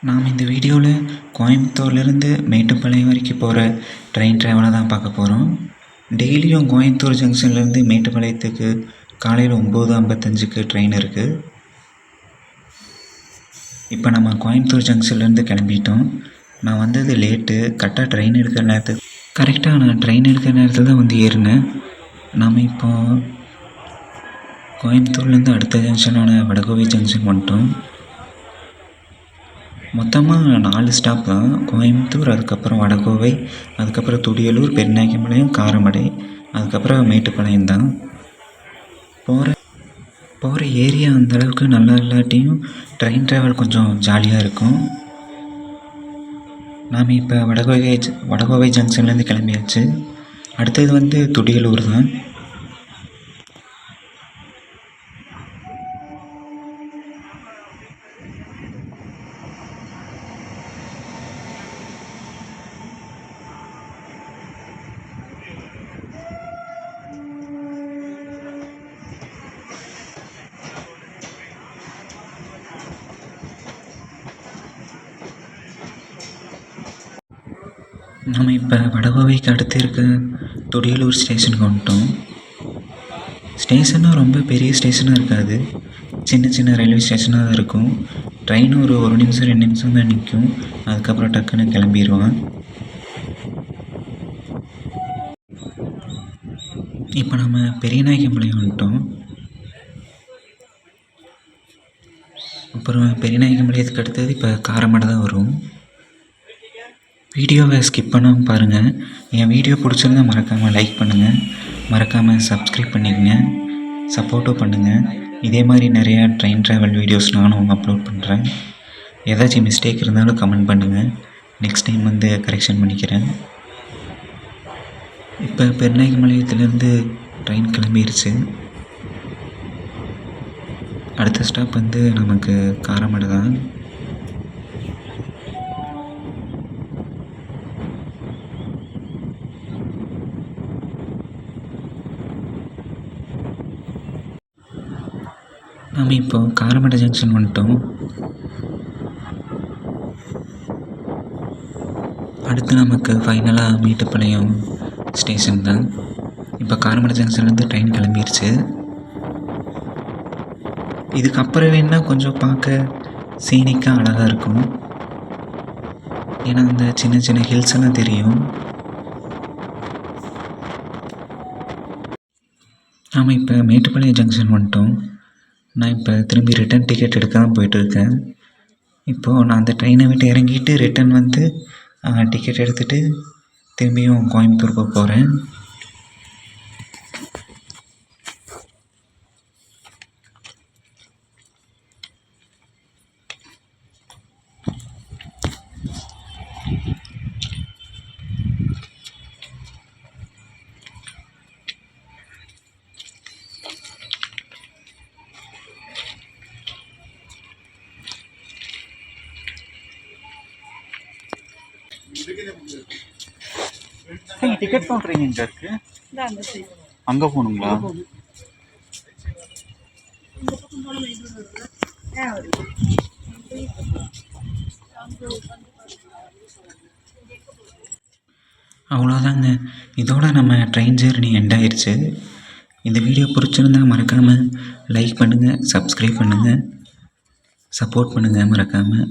நாம் இந்த வீடியோவில் கோயம்புத்தூர்லேருந்து மேட்டுப்பாளையம் வரைக்கும் போகிற ட்ரெயின் ட்ராவலை தான் பார்க்க போகிறோம். டெய்லியும் கோயம்புத்தூர் ஜங்ஷன்லேருந்து மேட்டுப்பாளையத்துக்கு காலையில் 9:55க்கு ட்ரெயின் இருக்குது. இப்போ நம்ம கோயம்புத்தூர் ஜங்ஷன்லேருந்து கிளம்பிட்டோம். நான் வந்தது லேட்டு. கரெக்டாக ட்ரெயின் எடுக்கிற நான் ட்ரெயின் எடுக்கிற நேரத்தில் தான் வந்து ஏறினேன். நாம் இப்போ கோயம்புத்தூர்லேருந்து அடுத்த ஜங்ஷனான வடகோவை ஜங்ஷன் வந்துட்டோம். மொத்தமாக 4 ஸ்டாப் தான். கோயம்புத்தூர், அதுக்கப்புறம் வடகோவை, அதுக்கப்புறம் துடியலூர், பெருநாயக்கம்பாளையம், காரமடை, அதுக்கப்புறம் மேட்டுப்பாளையம் தான். போகிற ஏரியா அந்தளவுக்கு நல்லா இல்லாட்டியும் ட்ரெயின் ட்ராவல் கொஞ்சம் ஜாலியாக இருக்கும். நாம் இப்போ வடகோவை ஜங்ஷன்லேருந்து கிளம்பியாச்சு. அடுத்தது வந்து துடியலூர் தான். நம்ம இப்போ வடகோவைக்கு அடுத்து இருக்க துடியலூர் ஸ்டேஷனுக்கு வந்துட்டோம். ஸ்டேஷனும் ரொம்ப பெரிய ஸ்டேஷனாக இருக்காது, சின்ன சின்ன ரயில்வே ஸ்டேஷனாக தான் இருக்கும். ட்ரெயின் ஒரு 1 நிமிஷம் 2 நிமிஷம் தான் நிற்கும், அதுக்கப்புறம் டக்குன்னு கிளம்பிடுவான். இப்போ நம்ம பெரியநாயக்கம்பாளையம் வந்துட்டோம். அப்புறம் பெரியநாயக்கம்பாளையத்துக்கு அடுத்தது இப்போ காரமடை தான் வரும். வீடியோவை ஸ்கிப் பண்ணாமல் பாருங்கள். என் வீடியோ பிடிச்சிருந்தா மறக்காமல் லைக் பண்ணுங்கள், மறக்காமல் சப்ஸ்கிரைப் பண்ணிக்கங்க, சப்போர்ட்டும் பண்ணுங்கள். இதே மாதிரி நிறையா ட்ரெயின் ட்ராவல் வீடியோஸ் நானும் அப்லோட் பண்ணுறேன். ஏதாச்சும் மிஸ்டேக் இருந்தாலும் கமெண்ட் பண்ணுங்கள், நெக்ஸ்ட் டைம் வந்து கரெக்ஷன் பண்ணிக்கிறேன். இப்போ பெருநாயக்கம்பாளையத்துலேருந்து ட்ரெயின் கிளம்பிடுச்சு. அடுத்த ஸ்டாப் வந்து நமக்கு காரமடை தான். நாம் இப்போ காரமடை ஜங்ஷன் வந்துட்டோம். அடுத்து நமக்கு ஃபைனலாக மேட்டுப்பாளையம் ஸ்டேஷன் தான். இப்போ காரமடை ஜங்ஷன்லேருந்து ட்ரெயின் கிளம்பிடுச்சு. இதுக்கப்புறம் வேணால் கொஞ்சம் பார்க்க சீனிக்காக அழகாக இருக்கும், ஏன்னா அந்த சின்ன சின்ன ஹில்ஸ் எல்லாம் தெரியும். நாம் இப்போ மேட்டுப்பாளையம் ஜங்ஷன் வந்துட்டோம். நான் இப்போ திரும்பி ரிட்டன் டிக்கெட் எடுக்க தான் போயிட்டுருக்கேன். இப்போது நான் அந்த ட்ரெயினை விட்டு இறங்கிட்டு ரிட்டன் வந்து டிக்கெட் எடுத்துகிட்டு திரும்பியும் கோயம்புத்தூர் போக போகிறேன். டிக்கெட் கவுண்டர் எங்க இருக்கு? அங்க போகணுங்களா? அவ்வளோதாங்க, இதோட நம்ம ட்ரெயின் ஜேர்னி எண்ட் ஆயிடுச்சு. இந்த வீடியோ பிடிச்சிருந்தா மறக்காமல் லைக் பண்ணுங்கள், சப்ஸ்கிரைப் பண்ணுங்கள், சப்போர்ட் பண்ணுங்கள் மறக்காமல்.